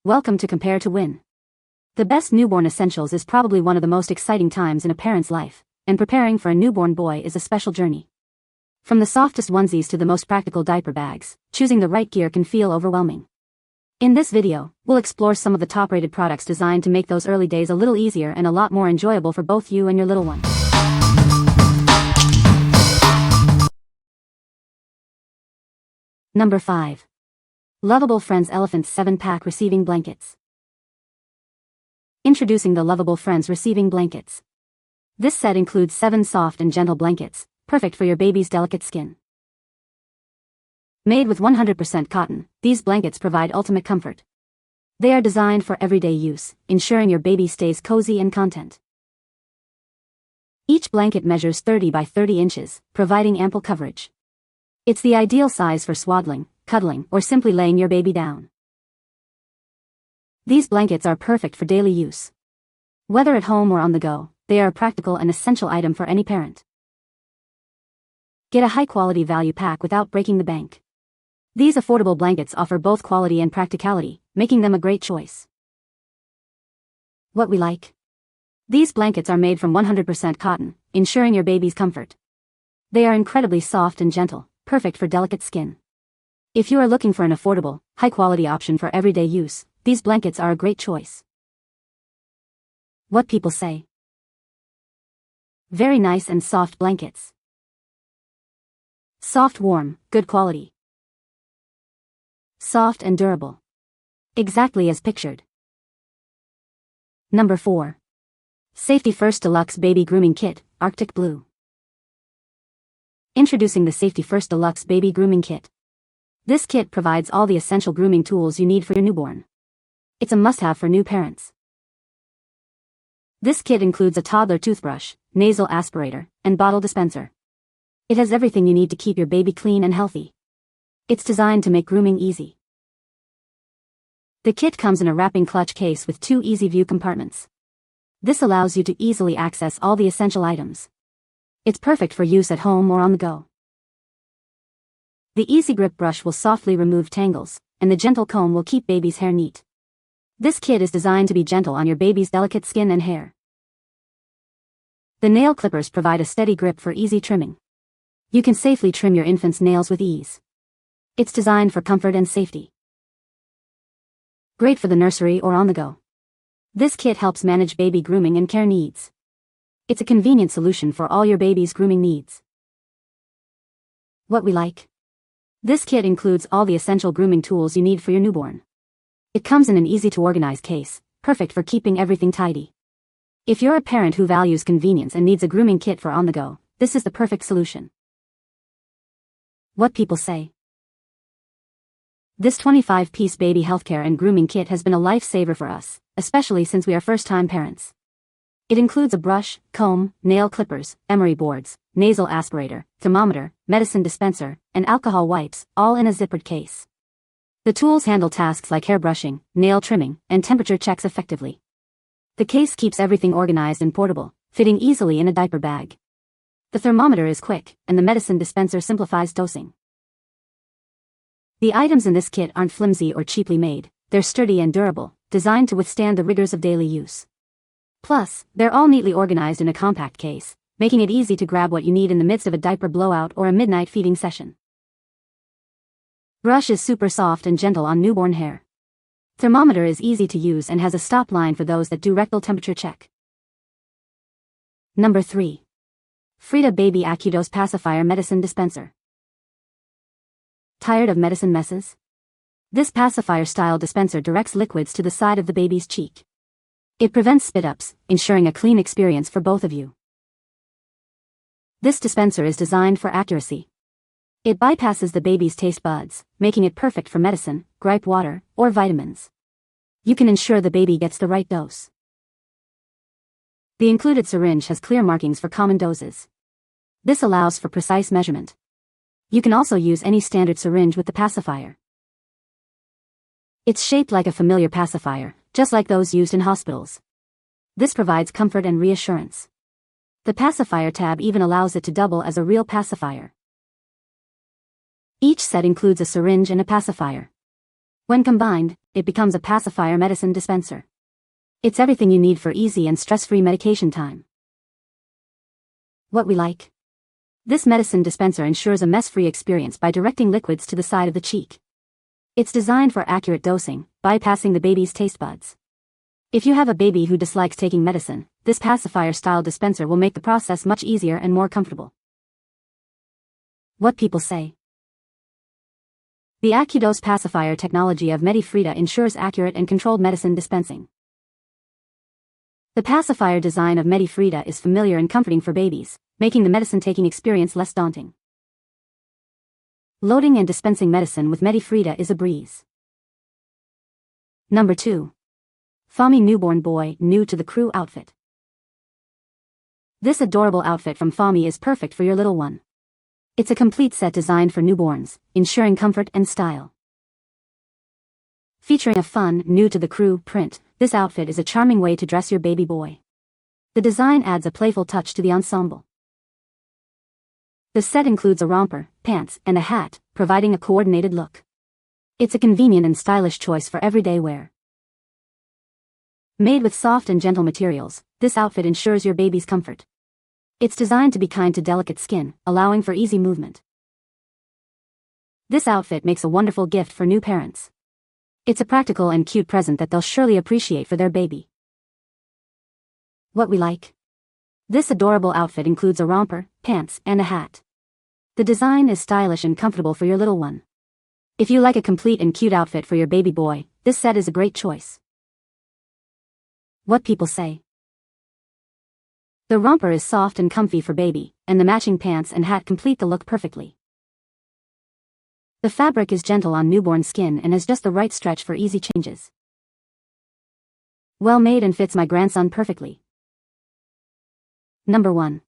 Welcome to Compare to Win. The best newborn essentials is probably one of the most exciting times in a parent's life, and preparing for a newborn boy is a special journey. From the softest onesies to the most practical diaper bags, choosing the right gear can feel overwhelming. In this video, we'll explore some of the top-rated products designed to make those early days a little easier and a lot more enjoyable for both you and your little one. Number 5. Luvable Friends Elephant 7-Pack Receiving Blankets. Introducing the Luvable Friends Receiving Blankets. This set includes 7 soft and gentle blankets, perfect for your baby's delicate skin. Made with 100% cotton, these blankets provide ultimate comfort. They are designed for everyday use, ensuring your baby stays cozy and content. Each blanket measures 30 by 30 inches, providing ample coverage. It's the ideal size for swaddling, cuddling, or simply laying your baby down. These blankets are perfect for daily use. Whether at home or on the go, they are a practical and essential item for any parent. Get a high-quality value pack without breaking the bank. These affordable blankets offer both quality and practicality, making them a great choice. What we like. These blankets are made from 100% cotton, ensuring your baby's comfort. They are incredibly soft and gentle, perfect for delicate skin. If you are looking for an affordable, high-quality option for everyday use, these blankets are a great choice. What people say. Very nice and soft blankets. Soft, warm, good quality. Soft and durable. Exactly as pictured. Number 4. Safety First Deluxe Baby Grooming Kit, Arctic Blue. Introducing the Safety First Deluxe Baby Grooming Kit. This kit provides all the essential grooming tools you need for your newborn. It's a must-have for new parents. This kit includes a toddler toothbrush, nasal aspirator, and bottle dispenser. It has everything you need to keep your baby clean and healthy. It's designed to make grooming easy. The kit comes in a wrapping clutch case with 2 easy-view compartments. This allows you to easily access all the essential items. It's perfect for use at home or on the go. The Easy Grip brush will softly remove tangles, and the gentle comb will keep baby's hair neat. This kit is designed to be gentle on your baby's delicate skin and hair. The nail clippers provide a steady grip for easy trimming. You can safely trim your infant's nails with ease. It's designed for comfort and safety. Great for the nursery or on the go. This kit helps manage baby grooming and care needs. It's a convenient solution for all your baby's grooming needs. What we like. This kit includes all the essential grooming tools you need for your newborn. It comes in an easy-to-organize case, perfect for keeping everything tidy. If you're a parent who values convenience and needs a grooming kit for on the go, this is the perfect solution. What people say. This 25-piece baby healthcare and grooming kit has been a lifesaver for us, especially since we are first-time parents. It includes a brush, comb, nail clippers, emery boards, nasal aspirator, thermometer, medicine dispenser, and alcohol wipes, all in a zippered case. The tools handle tasks like hair brushing, nail trimming, and temperature checks effectively. The case keeps everything organized and portable, fitting easily in a diaper bag. The thermometer is quick, and the medicine dispenser simplifies dosing. The items in this kit aren't flimsy or cheaply made, they're sturdy and durable, designed to withstand the rigors of daily use. Plus, they're all neatly organized in a compact case, making it easy to grab what you need in the midst of a diaper blowout or a midnight feeding session. Brush is super soft and gentle on newborn hair. Thermometer is easy to use and has a stop line for those that do rectal temperature check. Number 3. Frida Baby Accu-Dose Pacifier Medicine Dispenser. Tired of medicine messes? This pacifier-style dispenser directs liquids to the side of the baby's cheek. It prevents spit-ups, ensuring a clean experience for both of you. This dispenser is designed for accuracy. It bypasses the baby's taste buds, making it perfect for medicine, gripe water, or vitamins. You can ensure the baby gets the right dose. The included syringe has clear markings for common doses. This allows for precise measurement. You can also use any standard syringe with the pacifier. It's shaped like a familiar pacifier, just like those used in hospitals. This provides comfort and reassurance. The pacifier tab even allows it to double as a real pacifier. Each set includes a syringe and a pacifier. When combined, it becomes a pacifier medicine dispenser. It's everything you need for easy and stress-free medication time. What we like. This medicine dispenser ensures a mess-free experience by directing liquids to the side of the cheek. It's designed for accurate dosing, bypassing the baby's taste buds. If you have a baby who dislikes taking medicine, this pacifier-style dispenser will make the process much easier and more comfortable. What people say. The Accu-Dose pacifier technology of Frida ensures accurate and controlled medicine dispensing. The pacifier design of Frida is familiar and comforting for babies, making the medicine-taking experience less daunting. Loading and dispensing medicine with Frida is a breeze. Number 2. Fommy newborn boy new to the crew outfit. This adorable outfit from Fommy is perfect for your little one. It's a complete set designed for newborns, ensuring comfort and style. Featuring a fun, new to the crew print, this outfit is a charming way to dress your baby boy. The design adds a playful touch to the ensemble. The set includes a romper, pants, and a hat, providing a coordinated look. It's a convenient and stylish choice for everyday wear. Made with soft and gentle materials, this outfit ensures your baby's comfort. It's designed to be kind to delicate skin, allowing for easy movement. This outfit makes a wonderful gift for new parents. It's a practical and cute present that they'll surely appreciate for their baby. What we like. This adorable outfit includes a romper, pants, and a hat. The design is stylish and comfortable for your little one. If you like a complete and cute outfit for your baby boy, this set is a great choice. What people say. The romper is soft and comfy for baby, and the matching pants and hat complete the look perfectly. The fabric is gentle on newborn skin and has just the right stretch for easy changes. Well made and fits my grandson perfectly. Number 1.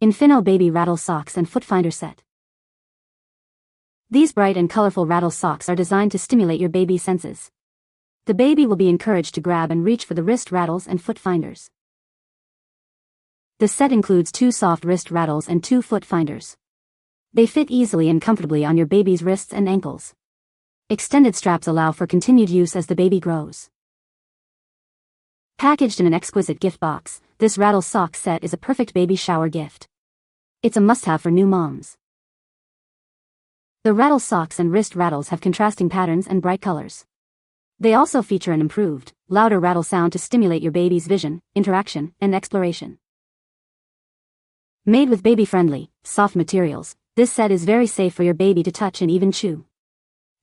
Infinno Baby Rattle Socks and Foot Finder Set. These bright and colorful Rattle socks are designed to stimulate your baby's senses. The baby will be encouraged to grab and reach for the wrist rattles and foot finders. The set includes 2 soft wrist rattles and 2 foot finders. They fit easily and comfortably on your baby's wrists and ankles. Extended straps allow for continued use as the baby grows. Packaged in an exquisite gift box, this Rattle sock set is a perfect baby shower gift. It's a must-have for new moms. The Rattle socks and wrist rattles have contrasting patterns and bright colors. They also feature an improved, louder rattle sound to stimulate your baby's vision, interaction, and exploration. Made with baby-friendly, soft materials, this set is very safe for your baby to touch and even chew.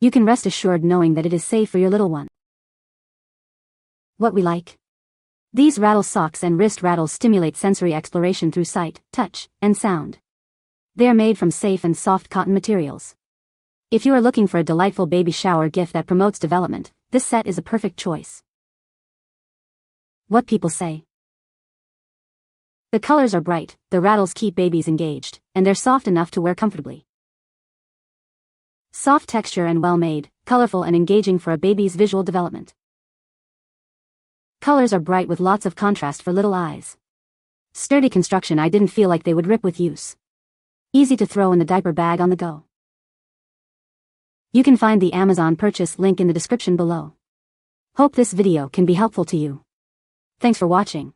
You can rest assured knowing that it is safe for your little one. What we like. These Rattle socks and wrist rattles stimulate sensory exploration through sight, touch, and sound. They are made from safe and soft cotton materials. If you are looking for a delightful baby shower gift that promotes development, this set is a perfect choice. What people say. The colors are bright, the rattles keep babies engaged, and they're soft enough to wear comfortably. Soft texture and well-made, colorful and engaging for a baby's visual development. Colors are bright with lots of contrast for little eyes. Sturdy construction, I didn't feel like they would rip with use. Easy to throw in the diaper bag on the go. You can find the Amazon purchase link in the description below. Hope this video can be helpful to you. Thanks for watching.